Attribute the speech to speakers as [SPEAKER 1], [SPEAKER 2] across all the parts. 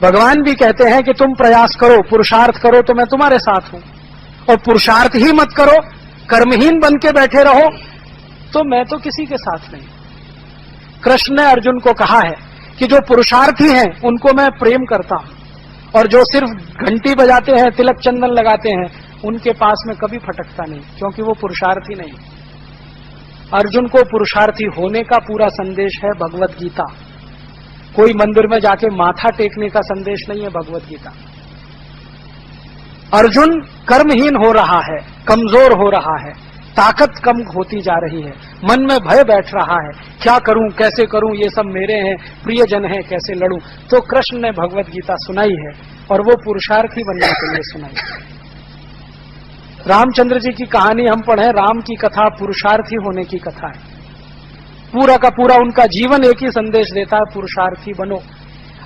[SPEAKER 1] भगवान भी कहते हैं कि तुम प्रयास करो, पुरुषार्थ करो तो मैं तुम्हारे साथ हूं, और पुरुषार्थ ही मत करो, कर्महीन बन के बैठे रहो तो मैं तो किसी के साथ नहीं। कृष्ण ने अर्जुन को कहा है कि जो पुरुषार्थी हैं उनको मैं प्रेम करता हूं, और जो सिर्फ घंटी बजाते हैं, तिलक चंदन लगाते हैं, उनके पास में कभी फटकता नहीं, क्योंकि वो पुरुषार्थी नहीं। अर्जुन को पुरुषार्थी होने का पूरा संदेश है भगवत गीता। कोई मंदिर में जाके माथा टेकने का संदेश नहीं है भगवत गीता। अर्जुन कर्महीन हो रहा है, कमजोर हो रहा है, ताकत कम होती जा रही है, मन में भय बैठ रहा है, क्या करूं, कैसे करूं, ये सब मेरे हैं, प्रियजन है, कैसे लड़ूं। तो कृष्ण ने भगवत गीता सुनाई है, और वो पुरुषार्थी बनने के लिए सुनाई है। रामचंद्र जी की कहानी हम पढ़े, राम की कथा पुरुषार्थी होने की कथा है। पूरा का पूरा उनका जीवन एक ही संदेश देता है, पुरुषार्थी बनो।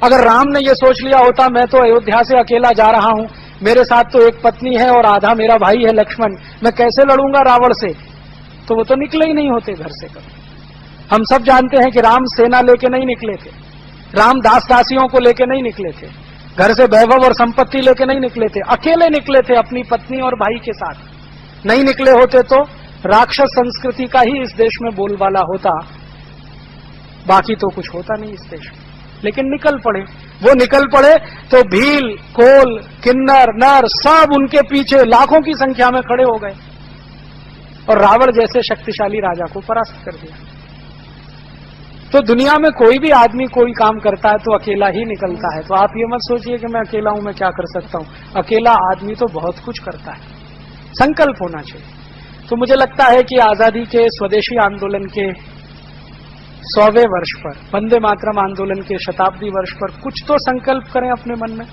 [SPEAKER 1] अगर राम ने ये सोच लिया होता मैं तो अयोध्या से अकेला जा रहा हूं, मेरे साथ तो एक पत्नी है और आधा मेरा भाई है लक्ष्मण, मैं कैसे लड़ूंगा रावण से, तो वो तो निकले ही नहीं होते घर से कभी। हम सब जानते हैं कि राम सेना लेके नहीं निकले थे, राम दास दासियों को लेके नहीं निकले थे, घर से वैभव और संपत्ति लेके नहीं निकले थे, अकेले निकले थे अपनी पत्नी और भाई के साथ। नहीं निकले होते तो राक्षस संस्कृति का ही इस देश में बोलबाला होता, बाकी तो कुछ होता नहीं इस देश में। लेकिन निकल पड़े, वो निकल पड़े तो भील, कोल, किन्नर, नर सब उनके पीछे लाखों की संख्या में खड़े हो गए, और रावण जैसे शक्तिशाली राजा को परास्त कर दिया। तो दुनिया में कोई भी आदमी कोई काम करता है तो अकेला ही निकलता है। तो आप ये मत सोचिए कि मैं अकेला हूं, मैं क्या कर सकता हूं। अकेला आदमी तो बहुत कुछ करता है, संकल्प होना चाहिए। तो मुझे लगता है कि आजादी के स्वदेशी आंदोलन के 100वें वर्ष पर, वंदे मातरम आंदोलन के शताब्दी वर्ष पर कुछ तो संकल्प करें अपने मन में,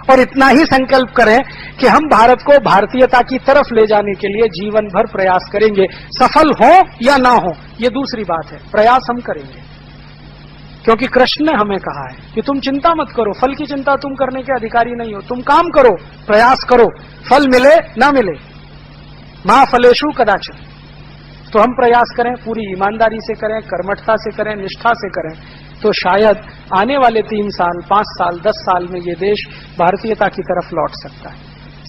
[SPEAKER 1] और इतना ही संकल्प करें कि हम भारत को भारतीयता की तरफ ले जाने के लिए जीवन भर प्रयास करेंगे। सफल हो या ना हो ये दूसरी बात है, प्रयास हम करेंगे। क्योंकि कृष्ण ने हमें कहा है कि तुम चिंता मत करो, फल की चिंता तुम करने के अधिकारी नहीं हो, तुम काम करो, प्रयास करो, फल मिले ना मिले, मा फलेषु कदाचन। तो हम प्रयास करें, पूरी ईमानदारी से करें, कर्मठता से करें, निष्ठा से करें, तो शायद आने वाले 3 साल, 5 साल, 10 साल में ये देश भारतीयता की तरफ लौट सकता है,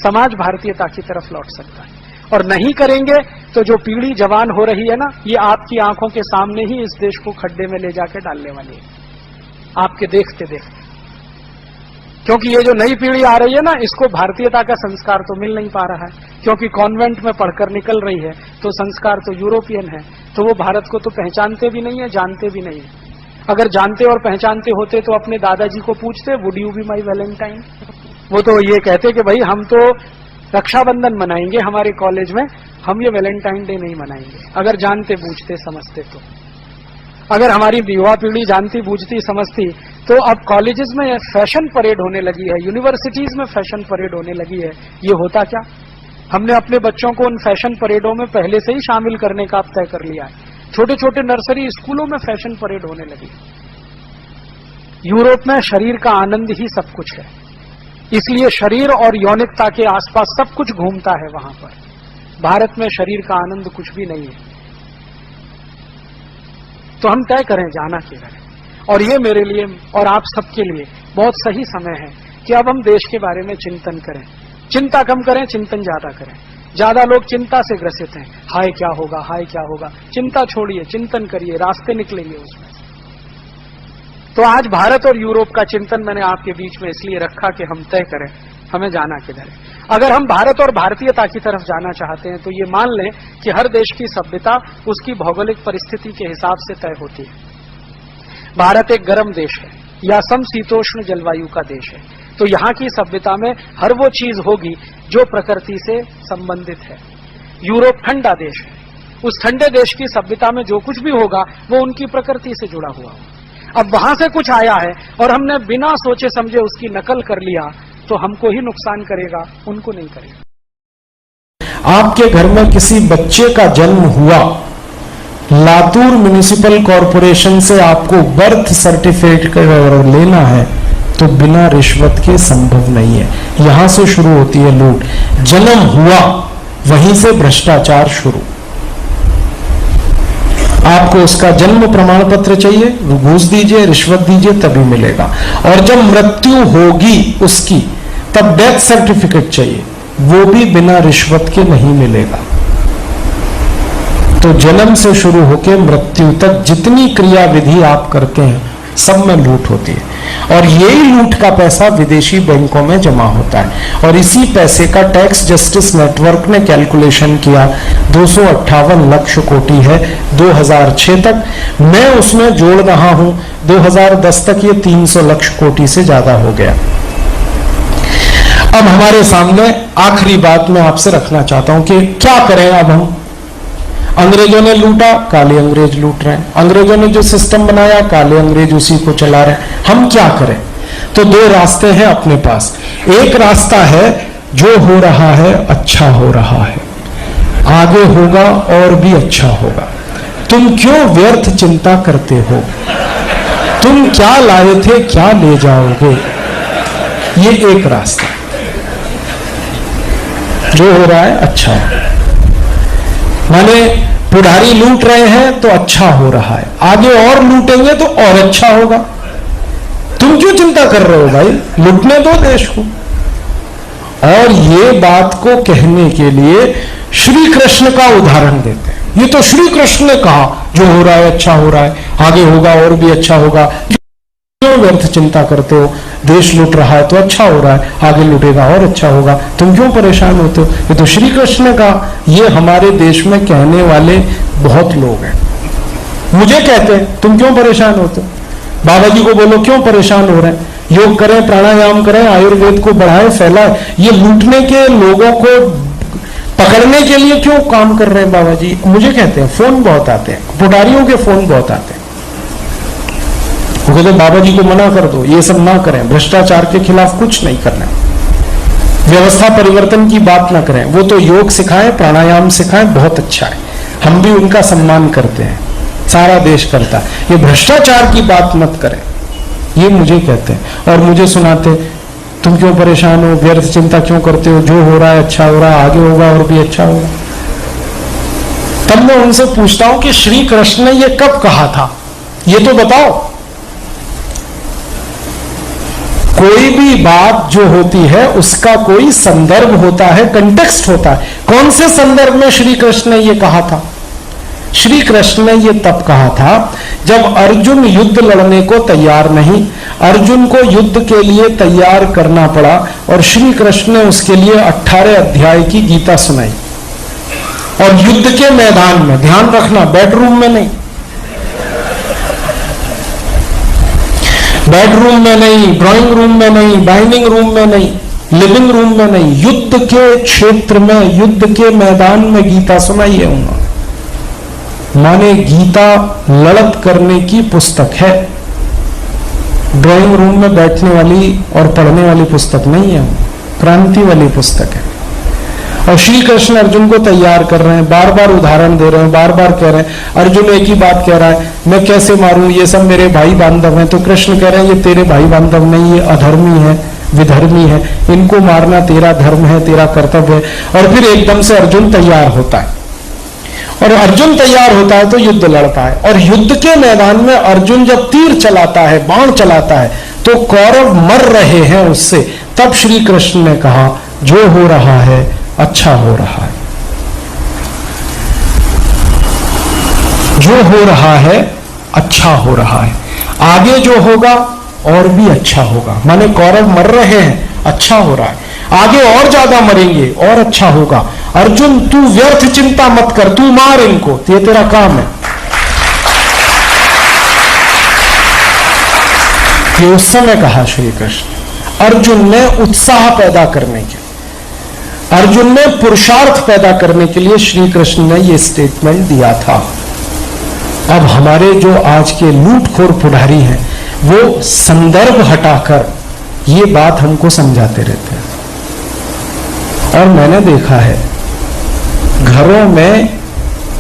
[SPEAKER 1] समाज भारतीयता की तरफ लौट सकता है। और नहीं करेंगे तो जो पीढ़ी जवान हो रही है ना, ये आपकी आंखों के सामने ही इस देश को खड्डे में ले जाके डालने वाली है, आपके देखते देखते। क्योंकि ये जो नई पीढ़ी आ रही है ना, इसको भारतीयता का संस्कार तो मिल नहीं पा रहा है, क्योंकि कॉन्वेंट में पढ़कर निकल रही है, तो संस्कार तो यूरोपियन है, तो वो भारत को तो पहचानते भी नहीं है, जानते भी नहीं है। अगर जानते और पहचानते होते तो अपने दादाजी को पूछते, would you be my Valentine. वो तो ये कहते कि भाई हम तो रक्षाबंधन मनाएंगे हमारे कॉलेज में, हम ये वैलेंटाइन डे नहीं मनाएंगे। अगर जानते बूझते समझते तो, अगर हमारी युवा पीढ़ी जानती बूझती समझती तो अब कॉलेजेस में फैशन परेड होने लगी है, यूनिवर्सिटीज में फैशन परेड होने लगी है। ये होता क्या, हमने अपने बच्चों को उन फैशन परेडों में पहले से ही शामिल करने का तय कर लिया है। छोटे छोटे नर्सरी स्कूलों में फैशन परेड होने लगी। यूरोप में शरीर का आनंद ही सब कुछ है, इसलिए शरीर और यौनिकता के आसपास सब कुछ घूमता है वहां पर। भारत में शरीर का आनंद कुछ भी नहीं है। तो हम तय करें जाना किधर है, और ये मेरे लिए और आप सबके लिए बहुत सही समय है कि अब हम देश के बारे में चिंतन करें। चिंता कम करें, चिंतन ज्यादा करें। ज्यादा लोग चिंता से ग्रसित हैं, हाय क्या होगा, हाय क्या होगा। चिंता छोड़िए, चिंतन करिए, रास्ते निकलेंगे उसमें। तो आज भारत और यूरोप का चिंतन मैंने आपके बीच में इसलिए रखा कि हम तय करें हमें जाना किधर है। अगर हम भारत और भारतीयता की तरफ जाना चाहते हैं तो ये मान लें कि हर देश की सभ्यता उसकी भौगोलिक परिस्थिति के हिसाब से तय होती है। भारत एक गर्म देश है या समशीतोष्ण जलवायु का देश है, तो यहाँ की सभ्यता में हर वो चीज होगी जो प्रकृति से संबंधित है। यूरोप ठंडा देश है, उस ठंडे देश की सभ्यता में जो कुछ भी होगा वो उनकी प्रकृति से जुड़ा हुआ होगा। अब वहां से कुछ आया है और हमने बिना सोचे समझे उसकी नकल कर लिया तो हमको ही नुकसान करेगा, उनको नहीं करेगा।
[SPEAKER 2] आपके घर में किसी बच्चे का जन्म हुआ, लातूर म्युनिसिपल कॉरपोरेशन से आपको बर्थ सर्टिफिकेट लेना है तो बिना रिश्वत के संभव नहीं है। यहां से शुरू होती है लूट। जन्म हुआ, वहीं से भ्रष्टाचार शुरू। आपको उसका जन्म प्रमाण पत्र चाहिए, वो घूस दीजिए, रिश्वत दीजिए, तभी मिलेगा। और जब मृत्यु होगी उसकी, तब डेथ सर्टिफिकेट चाहिए, वो भी बिना रिश्वत के नहीं मिलेगा। तो जन्म से शुरू होकर मृत्यु तक जितनी क्रिया विधि आप करते हैं सब में लूट होती है, और यही लूट का पैसा विदेशी बैंकों में जमा होता है। और इसी पैसे का टैक्स जस्टिस नेटवर्क ने कैलकुलेशन किया, 258 लाख कोटी है 2006 तक। मैं उसमें जोड़ रहा हूं 2010 तक ये 300 लाख कोटी से ज्यादा हो गया। अब हमारे सामने आखिरी बात मैं आपसे रखना चाहता हूं कि क्या करें अब हम। अंग्रेजों ने लूटा, काले अंग्रेज लूट रहे हैं। अंग्रेजों ने जो सिस्टम बनाया, काले अंग्रेज उसी को चला रहे हैं। हम क्या करें? तो दो रास्ते हैं अपने पास। एक रास्ता है जो हो रहा है अच्छा हो रहा है, आगे होगा और भी अच्छा होगा, तुम क्यों व्यर्थ चिंता करते हो, तुम क्या लाए थे क्या ले जाओगे। ये एक रास्ता, जो हो रहा है अच्छा है। माने पुढ़ारी लूट रहे हैं तो अच्छा हो रहा है, आगे और लूटेंगे तो और अच्छा होगा। तुम क्यों चिंता कर रहे हो भाई, लूटने दो देश को। और ये बात को कहने के लिए श्री कृष्ण का उदाहरण देते हैं। ये तो श्री कृष्ण ने कहा जो हो रहा है अच्छा हो रहा है, आगे होगा और भी अच्छा होगा, क्यों व्यर्थ चिंता करते हो, देश लूट रहा है तो अच्छा हो रहा है, आगे लूटेगा और अच्छा होगा, तुम क्यों परेशान होते हो। ये तो श्री कृष्ण का। ये हमारे देश में कहने वाले बहुत लोग हैं। मुझे कहते हैं तुम क्यों परेशान होते हो, बाबा जी को बोलो क्यों परेशान हो रहे हैं, योग करें, प्राणायाम करें, आयुर्वेद को बढ़ाएं, फैलाएं। ये लूटने के लोगों को पकड़ने के लिए क्यों काम कर रहे हैं बाबा जी। मुझे कहते हैं, फोन बहुत आते हैं, पुजारियों के फोन बहुत आते हैं, वो कहते बाबा जी को मना कर दो, ये सब ना करें, भ्रष्टाचार के खिलाफ कुछ नहीं करना, व्यवस्था परिवर्तन की बात ना करें, वो तो योग सिखाएं, प्राणायाम सिखाएं, बहुत अच्छा है, हम भी उनका सम्मान करते हैं, सारा देश करता है, ये भ्रष्टाचार की बात मत करें। ये मुझे कहते हैं और मुझे सुनाते तुम क्यों परेशान हो, व्यर्थ चिंता क्यों करते हो, जो हो रहा है अच्छा हो रहा है, आगे होगा और भी अच्छा होगा। तब मैं उनसे पूछता हूं कि श्री कृष्ण ने ये कब कहा था, ये तो बताओ। कोई भी बात जो होती है उसका कोई संदर्भ होता है, कंटेक्स्ट होता है। कौन से संदर्भ में श्री कृष्ण ने यह कहा था? श्री कृष्ण ने यह तब कहा था जब अर्जुन युद्ध लड़ने को तैयार नहीं, अर्जुन को युद्ध के लिए तैयार करना पड़ा और श्री कृष्ण ने उसके लिए 18 अध्याय की गीता सुनाई। और युद्ध के मैदान में, ध्यान रखना, बेडरूम में नहीं, बेडरूम में नहीं, ड्राइंग रूम में नहीं, डाइनिंग रूम में नहीं, लिविंग रूम में नहीं, युद्ध के क्षेत्र में, युद्ध के मैदान में गीता सुनाई है उन्होंने। माने गीता लड़त करने की पुस्तक है, ड्राइंग रूम में बैठने वाली और पढ़ने वाली पुस्तक नहीं है, क्रांति वाली पुस्तक है। और श्री कृष्ण अर्जुन को तैयार कर रहे हैं, बार बार उदाहरण दे रहे हैं, बार बार कह रहे हैं। अर्जुन एक ही बात कह रहा है, मैं कैसे मारूं, ये सब मेरे भाई बांधव हैं। तो कृष्ण कह रहे हैं ये तेरे भाई बांधव नहीं, ये अधर्मी है, विधर्मी है, इनको मारना तेरा धर्म है, तेरा कर्तव्य है। और फिर एकदम से अर्जुन तैयार होता है, और अर्जुन तैयार होता है तो युद्ध लड़ता है। और युद्ध के मैदान में अर्जुन जब तीर चलाता है, बाण चलाता है, तो कौरव मर रहे हैं उससे। तब श्री कृष्ण ने कहा जो हो रहा है अच्छा हो रहा है, जो हो रहा है अच्छा हो रहा है, आगे जो होगा और भी अच्छा होगा। माने कौरव मर रहे हैं, अच्छा हो रहा है, आगे और ज्यादा मरेंगे और अच्छा होगा। अर्जुन तू व्यर्थ चिंता मत कर, तू मार इनको, ये तेरा काम है। ये उस समय कहा श्री कृष्ण। अर्जुन ने उत्साह पैदा करने के, अर्जुन ने पुरुषार्थ पैदा करने के लिए श्री कृष्ण ने यह स्टेटमेंट दिया था। अब हमारे जो आज के लूटखोर पुजारी हैं वो संदर्भ हटाकर ये बात हमको समझाते रहते हैं। और मैंने देखा है घरों में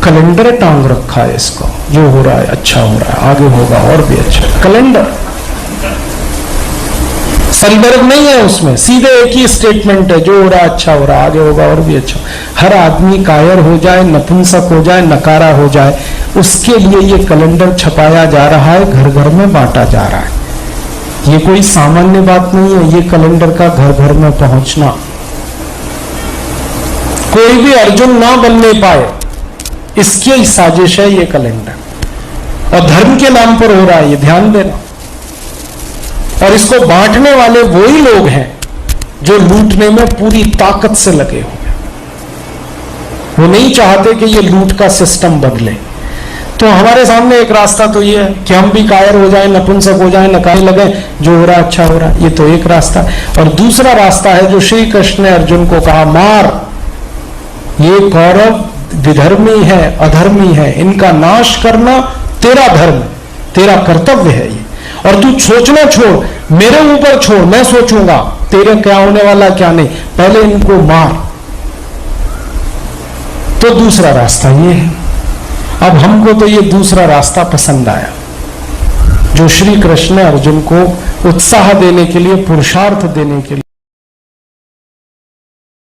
[SPEAKER 2] कैलेंडर टांग रखा है इसको, जो हो रहा है अच्छा हो रहा है, आगे होगा और भी अच्छा। कैलेंडर संदर्भ नहीं है उसमें, सीधे एक ही स्टेटमेंट है, जो हो रहा है अच्छा हो रहा है, आगे होगा और भी अच्छा। हर आदमी कायर हो जाए, नपुंसक हो जाए, नकारा हो जाए, उसके लिए ये कैलेंडर छपाया जा रहा है, घर घर में बांटा जा रहा है। ये कोई सामान्य बात नहीं है, ये कैलेंडर का घर घर में पहुंचना। कोई भी अर्जुन ना बनने पाए, इसकी ही साजिश है ये कैलेंडर। और धर्म के नाम पर हो रहा है, ये ध्यान देना। और इसको बांटने वाले वही लोग हैं जो लूटने में पूरी ताकत से लगे हुए। वो नहीं चाहते कि ये लूट का सिस्टम बदले। तो हमारे सामने एक रास्ता तो ये है कि हम भी कायर हो जाएं, नपुंसक हो जाएं, नकारे लगे, जो हो रहा है अच्छा हो रहा है। ये तो एक रास्ता है। और दूसरा रास्ता है जो श्री कृष्ण ने अर्जुन को कहा, मार, ये कौरव विधर्मी है, अधर्मी है, इनका नाश करना तेरा धर्म, तेरा कर्तव्य है ये। और तू सोचना छोड़, मेरे ऊपर छोड़, मैं सोचूंगा तेरे क्या होने वाला क्या नहीं, पहले इनको मार। तो दूसरा रास्ता ये है। अब हमको तो ये दूसरा रास्ता पसंद आया, जो श्री कृष्ण ने अर्जुन को उत्साह देने के लिए, पुरुषार्थ देने के लिए